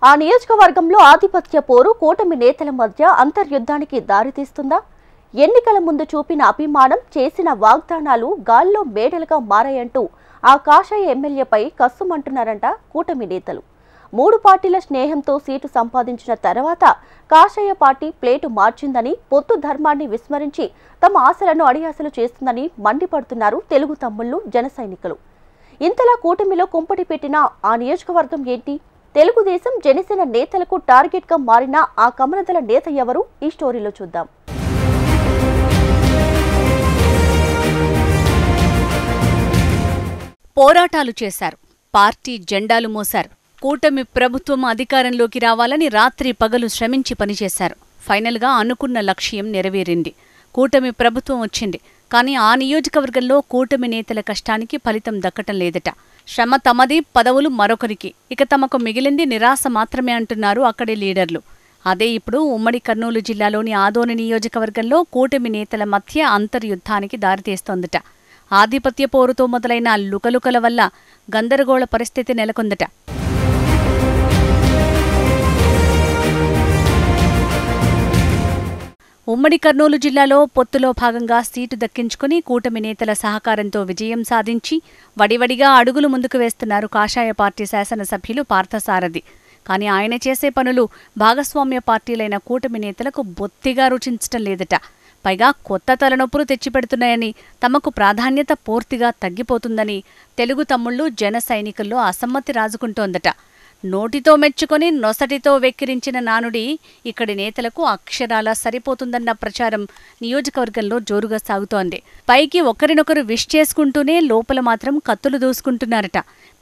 ఆ నియోజకవర్గంలో ఆధిపత్య పోరు కూటమి నేతల మధ్య అంతర్యుద్ధానికి దారితీస్తుందా? ఎన్నికల ముందు చూపిన అభిమానం, చేసిన వాగ్దానాలు గాల్లో మేడలుగా మారాయంటూ ఆ కాషాయ ఎమ్మెల్యేపై కస్సుమంటున్నారంట కూటమి నేతలు. 3 పార్టీల స్నేహంతో సీటు సంపాదించిన తర్వాత కాషాయ పార్టీ ప్లేటు మార్చిందని, పొత్తు ధర్మాన్ని విస్మరించి తమ ఆశలను అడియాసలు చేస్తుందని మండిపడుతున్నారు తెలుగు తమ్ముళ్లు, జన సైనికులు. ఇంతలా కూటమిలో కుంపటి పెట్టిన ఆ నియోజకవర్గం ఏంటి? తెలుగుదేశం, జనసేన నేతలకు టార్గెట్ గా మారిన ఆ కమలదళ నేత ఎవరు? ఈ స్టోరీలో చూద్దాం. పోరాటాలు చేశారు, పార్టీ జెండాలు మోశారు, కూటమి ప్రభుత్వం అధికారంలోకి రావాలని రాత్రి పగలు శ్రమించి పనిచేశారు. ఫైనల్గా అనుకున్న లక్ష్యం నెరవేరింది. కూటమి ప్రభుత్వం వచ్చింది. కానీ ఆ నియోజకవర్గంలో కూటమి నేతల కష్టానికి ఫలితం దక్కటం లేదట. శ్రమ తమది, పదవులు మరొకరికి. ఇక తమకు మిగిలింది నిరాశ మాత్రమే అంటున్నారు అక్కడి లీడర్లు. అదే ఇప్పుడు ఉమ్మడి కర్నూలు జిల్లాలోని ఆదోని నియోజకవర్గంలో కూటమి నేతల మధ్య అంతర్యుద్ధానికి దారితీస్తోందట. ఆధిపత్య పోరుతో మొదలైన లుకలుకల వల్ల గందరగోళ పరిస్థితి నెలకొందట. ఉమ్మడి కర్నూలు జిల్లాలో పొత్తులో భాగంగా సీటు దక్కించుకుని కూటమి నేతల సహకారంతో విజయం సాధించి వడివడిగా అడుగులు ముందుకు వేస్తున్నారు కాషాయ పార్టీ శాసనసభ్యులు పార్థసారథి. కానీ ఆయన చేసే పనులు భాగస్వామ్య పార్టీలైన కూటమి నేతలకు బొత్తిగా రుచించటం లేదట. పైగా కొత్త తలనొప్పులు తెచ్చిపెడుతున్నాయని, తమకు ప్రాధాన్యత పూర్తిగా తగ్గిపోతుందని తెలుగు తమ్ముళ్లు, జన సైనికుల్లో అసమ్మతి రాజుకుంటోందట. నోటితో మెచ్చుకొని నొసటితో వెక్కిరించిన నానుడి ఇక్కడి నేతలకు అక్షరాలా సరిపోతుందన్న ప్రచారం నియోజకవర్గంలో జోరుగా సాగుతోంది. పైకి ఒకరినొకరు విష్ చేసుకుంటూనే లోపల మాత్రం కత్తులు దూసుకుంటున్నారట.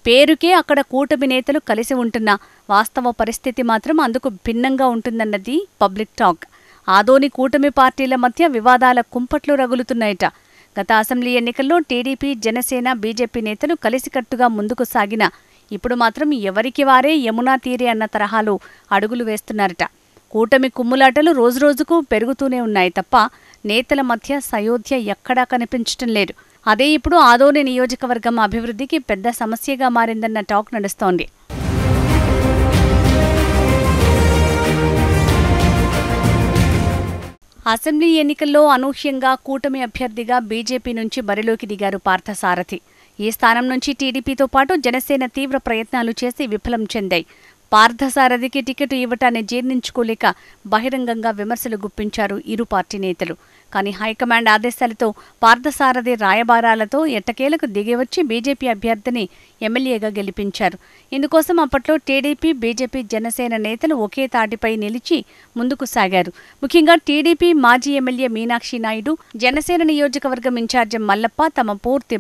పేరుకే అక్కడ కూటమి నేతలు కలిసి ఉంటున్నా వాస్తవ పరిస్థితి మాత్రం అందుకు భిన్నంగా ఉంటుందన్నది పబ్లిక్ టాక్. ఆదోని కూటమి పార్టీల మధ్య వివాదాల కుంపట్లు రగులుతున్నాయట. గత అసెంబ్లీ ఎన్నికల్లో టీడీపీ, జనసేన, బీజేపీ నేతలు కలిసికట్టుగా ముందుకు సాగిన ఇప్పుడు మాత్రం ఎవరికి వారే యమునా తీరే అన్న తరహాలో అడుగులు వేస్తున్నారట. కూటమి కుమ్ములాటలు రోజురోజుకు పెరుగుతూనే ఉన్నాయి తప్ప నేతల మధ్య సయోధ్య ఎక్కడా కనిపించటం లేదు. అదే ఇప్పుడు ఆదోని నియోజకవర్గం అభివృద్ధికి పెద్ద సమస్యగా మారిందన్న టాక్ నడుస్తోంది. అసెంబ్లీ ఎన్నికల్లో అనూహ్యంగా కూటమి అభ్యర్థిగా బీజేపీ నుంచి బరిలోకి దిగారు పార్థసారథి. ఈ స్థానం నుంచి టీడీపీతో పాటు జనసేన తీవ్ర ప్రయత్నాలు చేసి విఫలం చెందాయి. పార్థసారథికి టికెట్ ఇవ్వటాన్ని జీర్ణించుకోలేక బహిరంగంగా విమర్శలు గుప్పించారు ఇరు పార్టీ నేతలు. కానీ హైకమాండ్ ఆదేశాలతో పార్థసారథి రాయబారాలతో ఎట్టకేలకు దిగివచ్చి బీజేపీ అభ్యర్థిని ఎమ్మెల్యేగా గెలిపించారు. ఇందుకోసం అప్పట్లో టీడీపీ, బీజేపీ, జనసేన నేతలు ఒకే తాటిపై నిలిచి ముందుకు సాగారు. ముఖ్యంగా టీడీపీ మాజీ ఎమ్మెల్యే మీనాక్షి నాయుడు, జనసేన నియోజకవర్గం ఇన్ఛార్జి మల్లప్ప తమ పూర్తి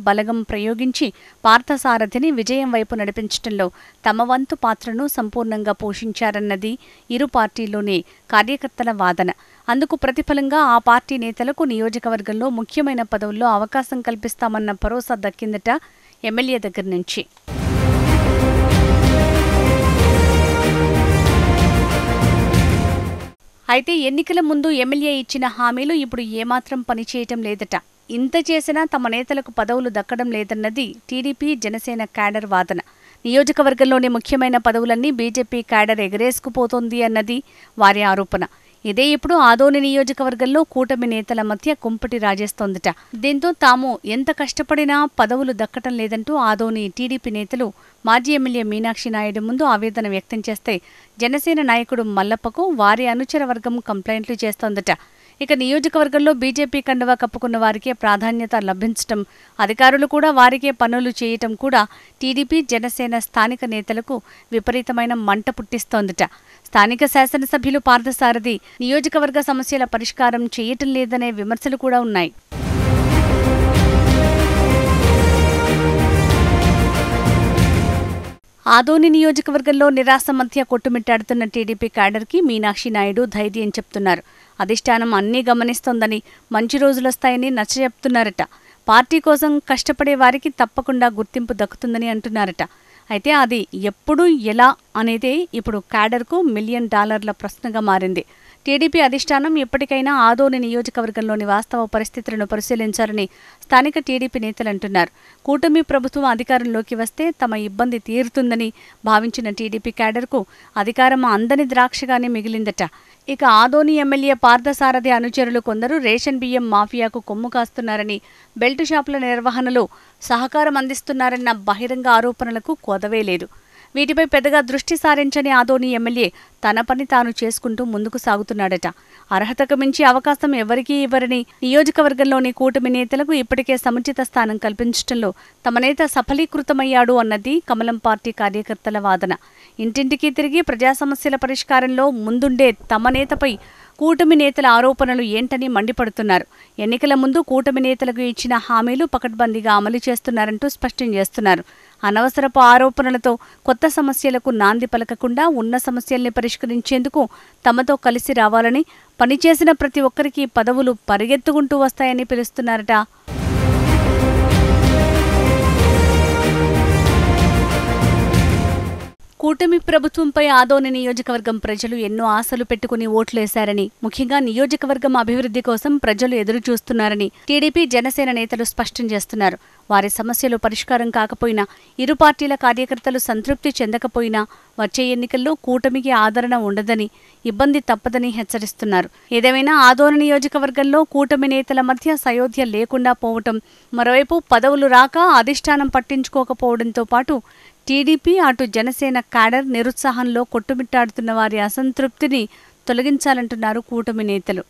బలగం ప్రయోగించి పార్థసారథిని విజయం వైపు నడిపించడంలో తమ వంతు పాత్రను సంపూర్ణంగా పోషించారన్నది ఇరు పార్టీల్లోని కార్యకర్తల వాదన. అందుకు ప్రతిఫలంగా ఆ పార్టీ నేతలకు నియోజకవర్గంలో ముఖ్యమైన పదవుల్లో అవకాశం కల్పిస్తామన్న భరోసా దక్కిందట ఎమ్మెల్యే దగ్గర నుంచి. అయితే ఎన్నికల ముందు ఎమ్మెల్యే ఇచ్చిన హామీలు ఇప్పుడు ఏమాత్రం పనిచేయటం లేదట. ఇంత చేసినా తమ నేతలకు పదవులు దక్కడం లేదన్నది టీడీపీ, జనసేన క్యాడర్ వాదన. నియోజకవర్గంలోని ముఖ్యమైన పదవులన్నీ బీజేపీ క్యాడర్ ఎగరేసుకుపోతోంది అన్నది వారి ఆరోపణ. ఇదే ఇప్పుడు ఆదోని నియోజకవర్గంలో కూటమి నేతల మధ్య కుంపటి రాజేస్తోందట. దీంతో తాము ఎంత కష్టపడినా పదవులు దక్కటం లేదంటూ ఆదోని టీడీపీ నేతలు మాజీ ఎమ్మెల్యే మీనాక్షి నాయుడు ముందు ఆవేదన వ్యక్తం చేస్తే జనసేన నాయకుడు మల్లప్పకు వారి అనుచర వర్గం కంప్లైంట్లు చేస్తోందట. ఇక నియోజకవర్గంలో బీజేపీ కండువా కప్పుకున్న వారికే ప్రాధాన్యత లభించటం, అధికారులు కూడా వారికే పనులు చేయటం కూడా టీడీపీ, జనసేన స్థానిక నేతలకు విపరీతమైన మంట పుట్టిస్తోందట. స్థానిక శాసనసభ్యులు పార్థసారథి నియోజకవర్గ సమస్యల పరిష్కారం చేయటం లేదనే విమర్శలు కూడా ఉన్నాయి. ఆదోని నియోజకవర్గంలో నిరాశ మధ్య కొట్టుమిట్టాడుతున్న టీడీపీ క్యాడర్కి మీనాక్షి నాయుడు ధైర్యం చెప్తున్నారు. అధిష్టానం అన్నీ గమనిస్తోందని, మంచి రోజులొస్తాయని నచ్చజెప్తున్నారట. పార్టీ కోసం కష్టపడే వారికి తప్పకుండా గుర్తింపు దక్కుతుందని అంటున్నారట. అయితే అది ఎప్పుడు, ఎలా అనేదే ఇప్పుడు క్యాడర్కు $1 మిలియన్ ప్రశ్నగా మారింది. టీడీపీ అధిష్టానం ఇప్పటికైనా ఆదోని నియోజకవర్గంలోని వాస్తవ పరిస్థితులను పరిశీలించాలని స్థానిక టీడీపీ నేతలు అంటున్నారు. కూటమి ప్రభుత్వం అధికారంలోకి వస్తే తమ ఇబ్బంది తీరుతుందని భావించిన టీడీపీ క్యాడర్కు అధికారం అందని ద్రాక్షగానే మిగిలిందట. ఇక ఆదోని ఎమ్మెల్యే పార్థసారథి అనుచరులు కొందరు రేషన్ బియ్యం మాఫియాకు కొమ్ము కాస్తున్నారని, బెల్ట్ షాపుల నిర్వహణలో సహకారం అందిస్తున్నారన్న బహిరంగ ఆరోపణలకు కొదవే లేదు. వీటిపై పెద్దగా దృష్టి సారించని ఆదోని ఎమ్మెల్యే తన పని తాను చేసుకుంటూ ముందుకు సాగుతున్నాడట. అర్హతకు మించి అవకాశం ఎవరికీ ఇవ్వరని, నియోజకవర్గంలోని కూటమి నేతలకు ఇప్పటికే సముచిత స్థానం కల్పించడంలో తమ నేత సఫలీకృతమయ్యాడు అన్నది కమలం పార్టీ కార్యకర్తల వాదన. ఇంటింటికి తిరిగి ప్రజా సమస్యల పరిష్కారంలో ముందుండే తమ నేతపై కూటమి నేతల ఆరోపణలు ఏంటని మండిపడుతున్నారు. ఎన్నికల ముందు కూటమి నేతలకు ఇచ్చిన హామీలు పకడ్బందీగా అమలు చేస్తున్నారంటూ స్పష్టం చేస్తున్నారు. అనవసరపు ఆరోపణలతో కొత్త సమస్యలకు నాంది పలకకుండా ఉన్న సమస్యల్ని పరిష్కరించేందుకు తమతో కలిసి రావాలని, పనిచేసిన ప్రతి ఒక్కరికి పదవులు పరిగెత్తుకుంటూ వస్తాయని పిలుస్తున్నారట. కూటమి ప్రభుత్వంపై ఆదోని నియోజకవర్గం ప్రజలు ఎన్నో ఆశలు పెట్టుకుని ఓట్లేశారని, ముఖ్యంగా నియోజకవర్గం అభివృద్ధి కోసం ప్రజలు ఎదురుచూస్తున్నారని టీడీపీ, జనసేన నేతలు స్పష్టం చేస్తున్నారు. వారి సమస్యలు పరిష్కారం కాకపోయినా, ఇరు పార్టీల కార్యకర్తలు సంతృప్తి చెందకపోయినా వచ్చే ఎన్నికల్లో కూటమికి ఆదరణ ఉండదని, ఇబ్బంది తప్పదని హెచ్చరిస్తున్నారు. ఏదేమైనా ఆదోని నియోజకవర్గంలో కూటమి నేతల మధ్య సయోధ్య లేకుండా పోవటం, మరోవైపు పదవులు రాక అధిష్టానం పట్టించుకోకపోవడంతో పాటు టీడీపీ, అటు జనసేన క్యాడర్ నిరుత్సాహంలో కొట్టుమిట్టాడుతున్న వారి అసంతృప్తిని తొలగించాలంటున్నారు కూటమి నేతలు.